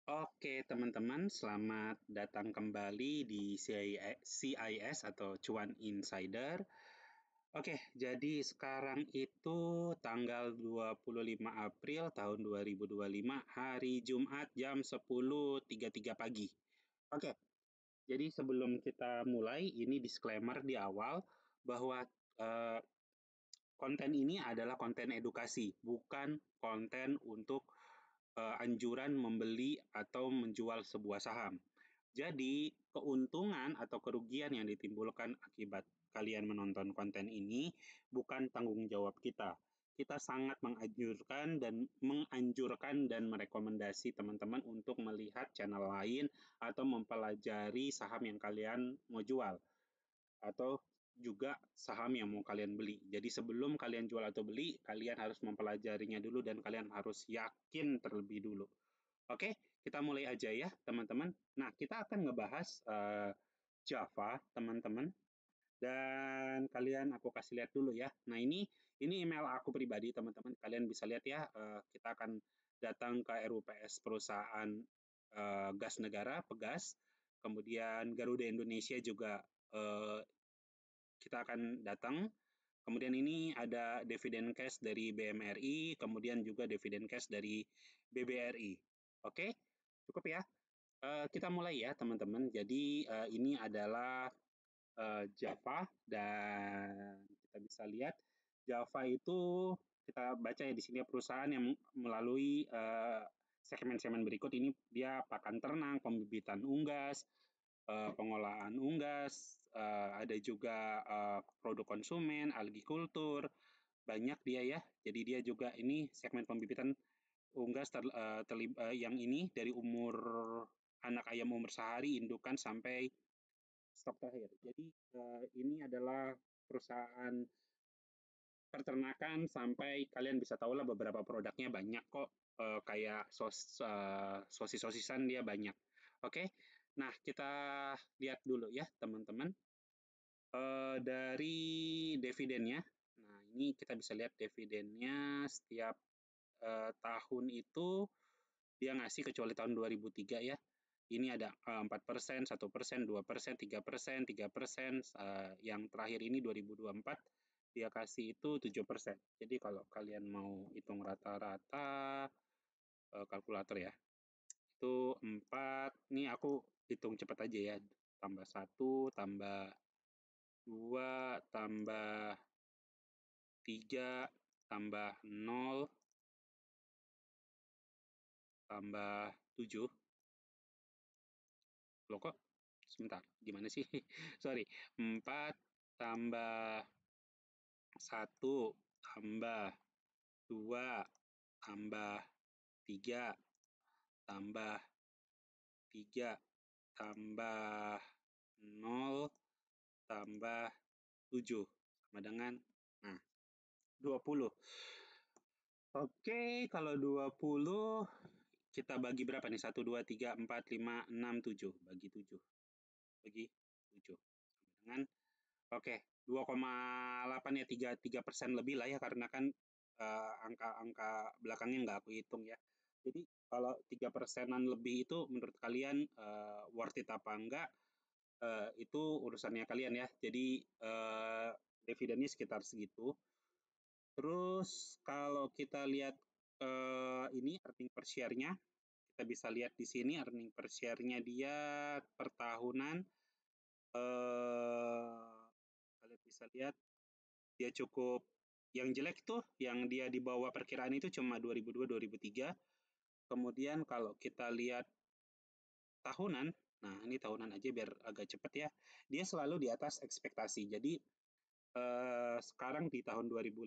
Oke, teman-teman, selamat datang kembali di CIS atau Cuan Insider. Oke, jadi sekarang itu tanggal 25 April tahun 2025, hari Jumat jam 10.33 pagi. Oke, jadi sebelum kita mulai, ini disclaimer di awal bahwa eh, konten ini adalah konten edukasi, bukan konten untuk anjuran membeli atau menjual sebuah saham. Jadi, keuntungan atau kerugian yang ditimbulkan akibat kalian menonton konten ini bukan tanggung jawab kita. Kita sangat menganjurkan dan merekomendasi teman-teman untuk melihat channel lain atau mempelajari saham yang kalian mau jual atau juga saham yang mau kalian beli. Jadi sebelum kalian jual atau beli, kalian harus mempelajarinya dulu dan kalian harus yakin terlebih dulu. Oke, kita mulai aja ya, teman-teman. Nah, kita akan ngebahas Java, teman-teman. Dan kalian aku kasih lihat dulu ya. Nah, ini email aku pribadi, teman-teman. Kalian bisa lihat ya, kita akan datang ke RUPS perusahaan gas negara, Pegas. Kemudian Garuda Indonesia juga kita akan datang. Kemudian ini ada dividen cash dari BMRI, kemudian juga dividen cash dari BBRI. Oke, cukup ya. Kita mulai ya teman-teman. Jadi ini adalah Java dan kita bisa lihat Java itu kita baca ya di sini perusahaan yang melalui segmen-segmen berikut ini dia pakan ternak, pembibitan unggas, pengolahan unggas, ada juga produk konsumen, algikultur, banyak dia ya. Jadi dia juga ini segmen pembibitan unggas yang ini dari umur anak ayam umur sehari indukan sampai stok terakhir. Jadi ini adalah perusahaan peternakan sampai kalian bisa tahu lah beberapa produknya banyak kok kayak sosis-sosisan dia banyak. Oke, nah kita lihat dulu ya teman-teman dari dividennya. Nah ini kita bisa lihat dividennya setiap tahun itu dia ngasih kecuali tahun 2003 ya. Ini ada 4%, 1%, 2%, 3%, 3%, yang terakhir ini 2024 dia kasih itu 7%. Jadi kalau kalian mau hitung rata-rata kalkulator ya, itu 4, ini aku hitung cepat aja ya, tambah 1, tambah 2, tambah 3, tambah 0, tambah 7. Loh kok sebentar, gimana sih? Sorry, 4 tambah 1 tambah 2 tambah 3 tambah 3 tambah 0 tambah 7 sama dengan nah 20. Oke, kalau 20 kita bagi berapa nih? 1, 2, 3, 4, 5, 6, 7. Bagi 7. Bagi 7. Sama dengan oke, 2,8 ya, 3% lebih lah ya, karena kan angka-angka belakangnya nggak aku hitung ya. Jadi kalau 3%-an lebih itu menurut kalian worth it apa enggak, itu urusannya kalian ya. Jadi dividennya sekitar segitu. Terus kalau kita lihat ini earning per share-nya, kita bisa lihat di sini earning per share-nya dia per tahunan kalian bisa lihat dia cukup yang jelek tuh yang dia di bawah perkiraan itu cuma 2002 2003. Kemudian kalau kita lihat tahunan, nah ini tahunan aja biar agak cepet ya. Dia selalu di atas ekspektasi. Jadi sekarang di tahun 2005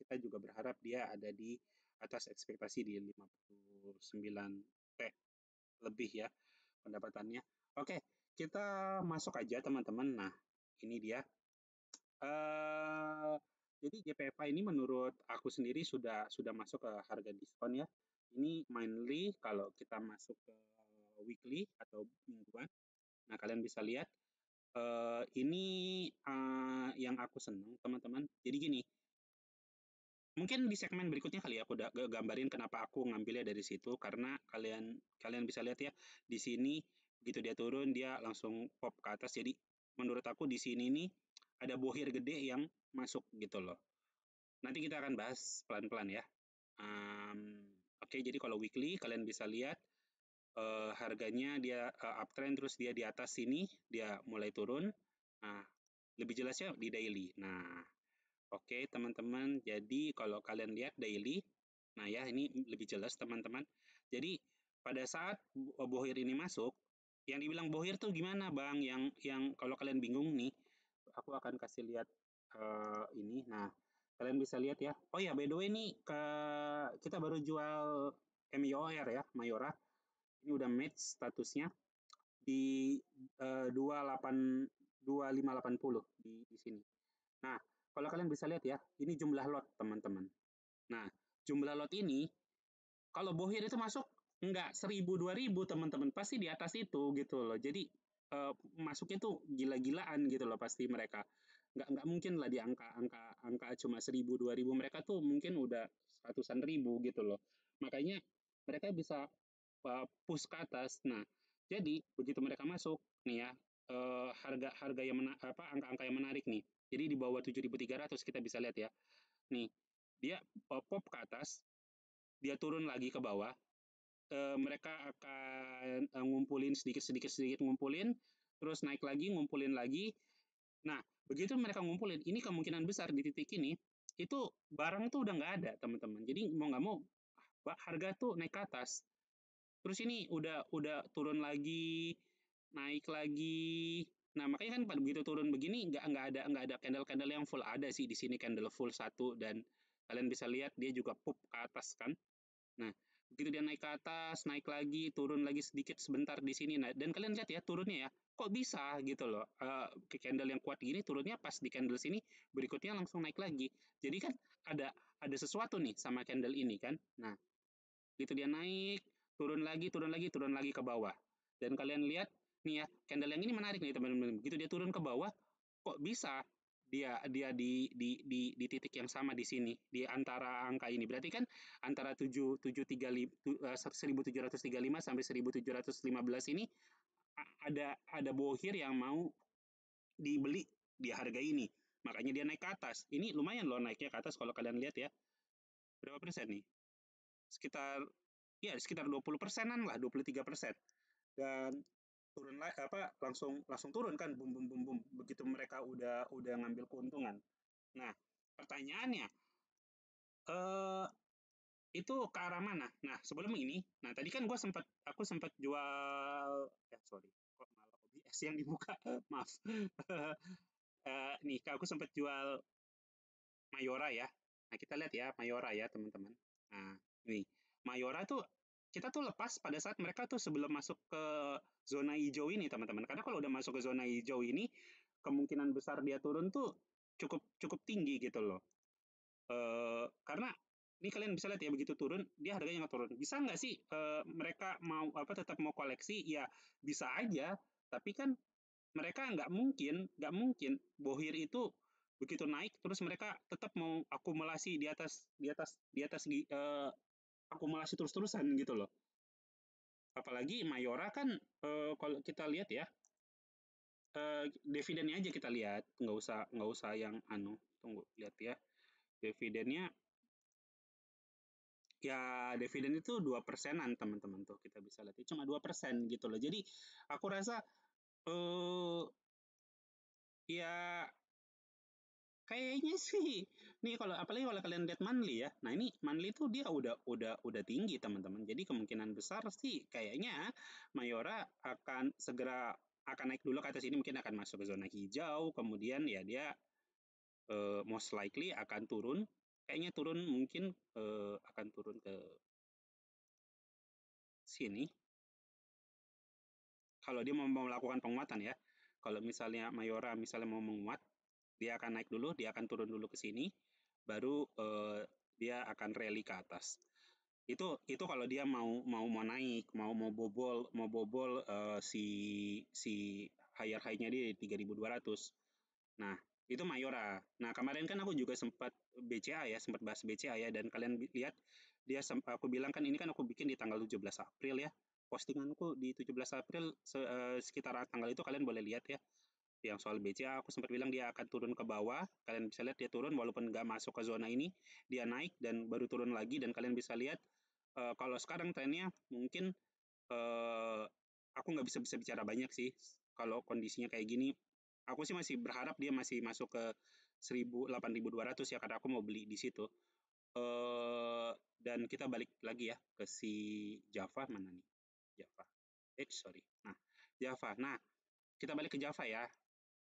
kita juga berharap dia ada di atas ekspektasi di 59 T lebih ya pendapatannya. Oke, kita masuk aja teman-teman. Nah, ini dia. Eh, jadi JPFA ini menurut aku sendiri sudah masuk ke harga diskon ya. Ini mainly kalau kita masuk ke weekly atau mingguan. Nah, kalian bisa lihat ini yang aku senang teman-teman. Jadi gini, Mungkin di segmen berikutnya kali ya aku udah gambarin kenapa aku ngambilnya dari situ, karena kalian bisa lihat ya di sini begitu dia turun dia langsung pop ke atas. Jadi menurut aku di sini nih ada bohir gede yang masuk gitu loh. Nanti kita akan bahas pelan-pelan ya. Oke, jadi kalau weekly kalian bisa lihat harganya dia uptrend terus dia di atas sini dia mulai turun. Nah, lebih jelasnya di daily. Nah, oke teman-teman, jadi kalau kalian lihat daily, nah ya ini lebih jelas teman-teman. Jadi pada saat bohir ini masuk, yang dibilang bohir tuh gimana bang? Yang kalau kalian bingung nih, aku akan kasih lihat ini. Nah, kalian bisa lihat ya. Oh ya, by the way nih kita baru jual MIOR ya, Mayora. Ini udah match statusnya di 2580 di sini. Nah, kalau kalian bisa lihat ya, ini jumlah lot teman-teman. Nah, jumlah lot ini kalau bohir itu masuk enggak 1000 2000 teman-teman, pasti di atas itu gitu loh. Jadi masuknya tuh gila-gilaan gitu loh pasti mereka. Enggak mungkin lah di angka cuma 1000 2000, mereka tuh mungkin udah ratusan ribu gitu loh. Makanya mereka bisa push ke atas. Nah, jadi begitu mereka masuk nih ya, harga yang angka-angka yang menarik nih. Jadi di bawah 7.300 kita bisa lihat ya. Nih, dia pop ke atas, dia turun lagi ke bawah, mereka akan ngumpulin sedikit ngumpulin, terus naik lagi, ngumpulin lagi. Nah, begitu mereka ngumpulin, ini kemungkinan besar di titik ini, itu barang tuh udah nggak ada, teman-teman. Jadi mau nggak mau, harga tuh naik ke atas. Terus ini udah turun lagi, naik lagi. Nah, makanya kan pada begitu turun begini nggak ada candle-candle yang full, ada sih di sini candle full satu, dan kalian bisa lihat dia juga pop ke atas kan. Nah, begitu dia naik ke atas, naik lagi, turun lagi sedikit sebentar di sini. Nah, dan kalian lihat ya turunnya ya, kok bisa gitu loh. Ke candle yang kuat gini turunnya pas di candle sini, berikutnya langsung naik lagi. Jadi kan ada sesuatu nih sama candle ini kan. Nah, gitu dia naik, turun lagi ke bawah. Dan kalian lihat nih ya, candle yang ini menarik nih teman-teman. Begitu dia turun ke bawah, kok bisa dia dia di titik yang sama di sini di antara angka ini. Berarti kan antara 1735 sampai 1715 ini ada bohir yang mau dibeli di harga ini. Makanya dia naik ke atas. Ini lumayan loh naiknya ke atas kalau kalian lihat ya. Berapa persen nih? Sekitar 20%-an lah, 23%. Dan turun langsung langsung turun kan, bum bum bum bum, begitu mereka udah ngambil keuntungan. Nah, pertanyaannya eh itu ke arah mana? Nah, sebelum ini, nah tadi kan aku sempat jual, sorry, kok malah OBS yang dibuka, maaf. Nih, aku sempat jual Mayora ya. Nah, kita lihat ya Mayora ya, teman-teman. Nah, ini Mayora tuh kita tuh lepas pada saat mereka tuh sebelum masuk ke zona hijau ini, teman-teman. Karena kalau udah masuk ke zona hijau ini, kemungkinan besar dia turun tuh cukup cukup tinggi gitu loh. Karena ini kalian bisa lihat ya begitu turun dia harganya nggak turun. Bisa nggak sih mereka mau tetap mau koleksi? Ya bisa aja, tapi kan mereka nggak mungkin bohir itu begitu naik terus mereka tetap mau akumulasi akumulasi terus-terusan gitu loh. Apalagi Mayora kan kalau kita lihat ya dividennya aja kita lihat, nggak usah yang tunggu lihat ya dividennya. Ya dividen itu 2%-an teman-teman, tuh kita bisa lihat cuma 2% gitu loh. Jadi aku rasa ya kayaknya sih nih, kalau apalagi kalau kalian lihat monthly ya. Nah, ini monthly itu dia udah tinggi teman-teman. Jadi kemungkinan besar sih kayaknya Mayora akan naik dulu ke atas ini, mungkin akan masuk ke zona hijau, kemudian ya dia most likely akan turun. Kayaknya turun mungkin akan turun ke sini. Kalau dia mau melakukan penguatan ya. Kalau misalnya Mayora misalnya mau menguat, dia akan naik dulu, dia akan turun dulu ke sini, baru dia akan rally ke atas. Itu kalau dia mau naik, mau bobol si higher high-nya dia 3.200. Nah, Itu Mayora. Nah, kemarin kan aku juga sempat BCA ya, sempat bahas BCA ya, dan kalian lihat aku bilang kan ini kan aku bikin di tanggal 17 April ya. Postinganku di 17 April sekitar tanggal itu kalian boleh lihat ya. Yang soal BCA aku sempat bilang dia akan turun ke bawah. Kalian bisa lihat dia turun walaupun nggak masuk ke zona ini, dia naik dan baru turun lagi dan kalian bisa lihat kalau sekarang trennya mungkin eh, aku nggak bisa bicara banyak sih kalau kondisinya kayak gini. Aku sih masih berharap dia masih masuk ke 8.200 ya karena aku mau beli di situ. Dan kita balik lagi ya ke si Java mana nih? Java. Sorry. Nah, Java. Nah, kita balik ke Java ya.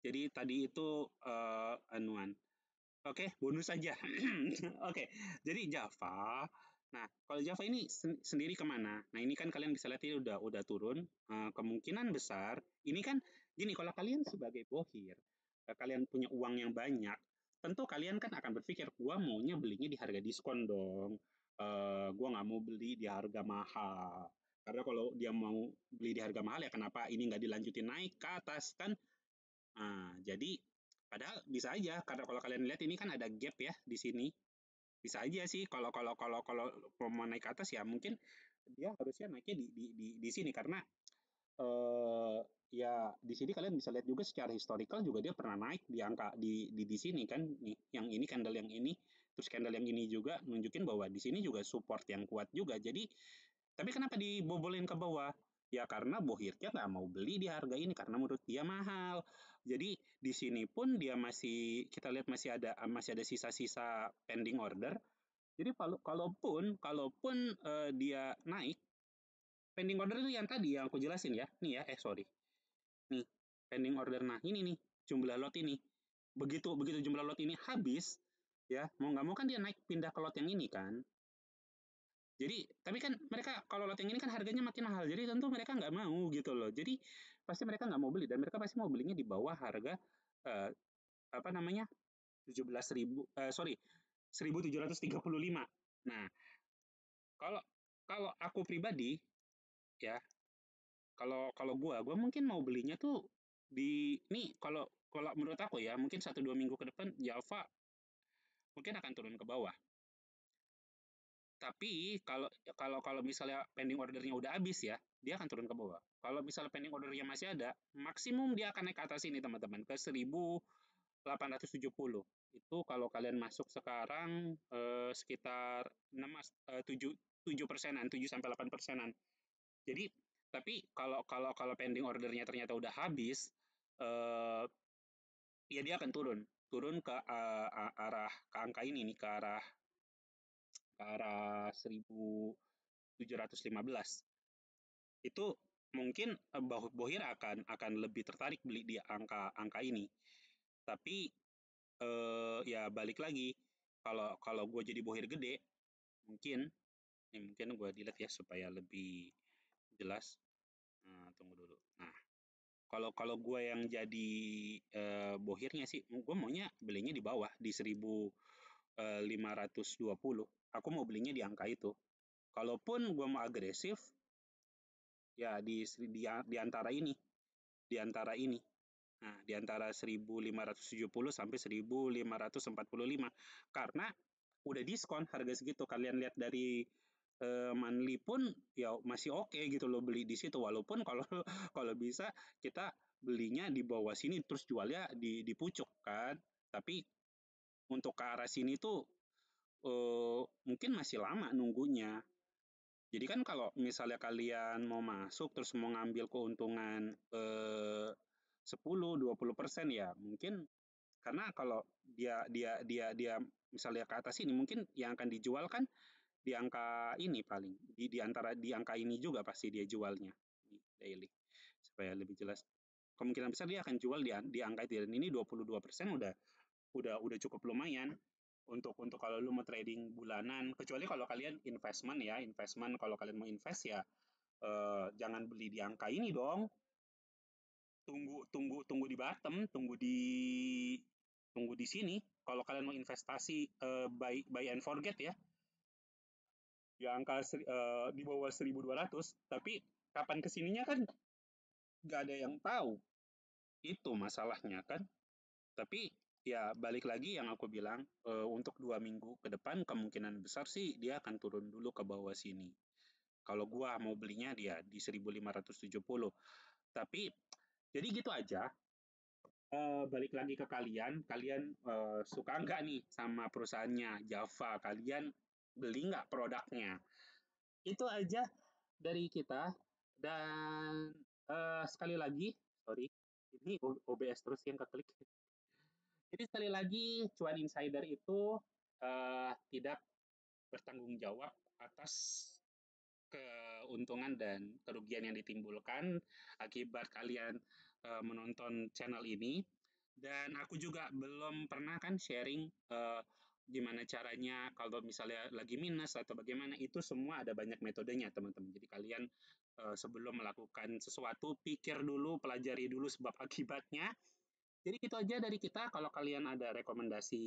Jadi tadi itu anuan. Oke, bonus saja. Oke, jadi Java. Nah, kalau Java ini sendiri kemana? Nah, ini kan kalian bisa lihat ini udah turun. Kemungkinan besar, ini kan gini, kalau kalian sebagai bohir, kalian punya uang yang banyak, tentu kalian kan akan berpikir, gua maunya belinya di harga diskon dong. Gua nggak mau beli di harga mahal. Karena kalau dia mau beli di harga mahal ya kenapa ini nggak dilanjutin naik ke atas kan? Nah, jadi padahal bisa aja karena kalau kalian lihat ini kan ada gap ya di sini. Bisa aja sih kalau kalau kalau kalau mau naik ke atas ya mungkin dia harusnya naiknya di sini karena eh ya di sini kalian bisa lihat juga secara historical juga dia pernah naik di angka di sini kan nih yang ini candle yang ini terus candle yang ini juga nunjukin bahwa di sini juga support yang kuat juga. Jadi tapi kenapa dibobolin ke bawah? Ya karena bohirnya nggak mau beli di harga ini karena menurut dia mahal. Jadi di sini pun dia masih kita lihat masih ada sisa-sisa pending order. Jadi kalaupun dia naik pending order itu yang tadi yang aku jelasin ya. Nih ya, sorry. Nih pending order. Nah ini nih jumlah lot ini. Begitu begitu jumlah lot ini habis ya mau nggak mau kan dia naik pindah ke lot yang ini kan. Jadi, tapi kan mereka kalau lot yang ini kan harganya makin mahal, jadi tentu mereka nggak mau gitu loh. Jadi pasti mereka nggak mau beli dan mereka pasti mau belinya di bawah harga eh, apa namanya 17.000 sorry 1.735. Nah kalau kalau aku pribadi ya kalau kalau gua mungkin mau belinya tuh di nih kalau kalau menurut aku ya mungkin 1-2 minggu ke depan Java mungkin akan turun ke bawah. Tapi kalau kalau kalau misalnya pending ordernya udah habis ya, dia akan turun ke bawah. Kalau misalnya pending ordernya masih ada, maksimum dia akan naik ke atas ini teman-teman ke 1.870. Itu kalau kalian masuk sekarang sekitar 7 persenan, 7 sampai 8 persenan. Jadi tapi kalau kalau kalau pending ordernya ternyata udah habis, eh, ya dia akan turun, turun ke arah ke angka ini nih ke arah 1.715 itu mungkin Bohir akan lebih tertarik beli di angka ini. Tapi ya balik lagi kalau kalau gue jadi Bohir gede mungkin mungkin gue delete ya supaya lebih jelas. Nah, tunggu dulu. Nah, kalau kalau gue yang jadi Bohirnya sih, gue maunya belinya di bawah di 1.520. Aku mau belinya di angka itu. Kalaupun gue mau agresif, ya di antara ini, di antara ini. Nah, di antara 1.570 sampai 1.545. Karena udah diskon harga segitu. Kalian lihat dari monthly pun ya masih oke gitu loh beli di situ. Walaupun kalau kalau bisa kita belinya di bawah sini terus jualnya di pucuk kan. Tapi untuk ke arah sini tuh mungkin masih lama nunggunya. Jadi kan kalau misalnya kalian mau masuk terus mau ngambil keuntungan 10-20% ya mungkin karena kalau dia misalnya ke atas ini mungkin yang akan dijual kan di angka ini paling di antara di angka ini juga pasti dia jualnya di daily supaya lebih jelas. Kemungkinan besar dia akan jual di angka itu dan ini 22% udah cukup lumayan untuk kalau lu mau trading bulanan kecuali kalau kalian investment kalau kalian mau invest ya jangan beli di angka ini dong. Tunggu di bottom, tunggu di sini. Kalau kalian mau investasi buy and forget ya, di angka di bawah 1.200. Tapi kapan kesininya kan nggak ada yang tahu. Itu masalahnya kan. Tapi Ya, balik lagi yang aku bilang, untuk 2 minggu ke depan kemungkinan besar sih dia akan turun dulu ke bawah sini. Kalau gua mau belinya dia di 1.570. Tapi jadi gitu aja, balik lagi ke kalian, kalian, suka nggak nih sama perusahaannya Java? Kalian beli nggak produknya? Itu aja dari kita dan, sekali lagi sorry, ini OBS terus yang keklik. Jadi sekali lagi, cuan insider itu tidak bertanggung jawab atas keuntungan dan kerugian yang ditimbulkan akibat kalian menonton channel ini. Dan aku juga belum pernah kan sharing gimana caranya kalau misalnya lagi minus atau bagaimana, itu semua ada banyak metodenya teman-teman. Jadi kalian sebelum melakukan sesuatu pikir dulu, pelajari dulu sebab akibatnya. Jadi itu aja dari kita. Kalau kalian ada rekomendasi,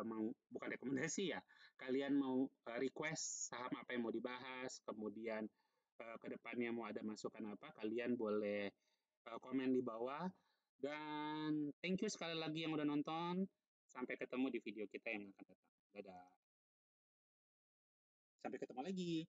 mau bukan rekomendasi ya, kalian mau request saham apa yang mau dibahas, kemudian ke depannya mau ada masukan apa, kalian boleh komen di bawah. Dan thank you sekali lagi yang udah nonton. Sampai ketemu di video kita yang akan datang. Dadah. Sampai ketemu lagi.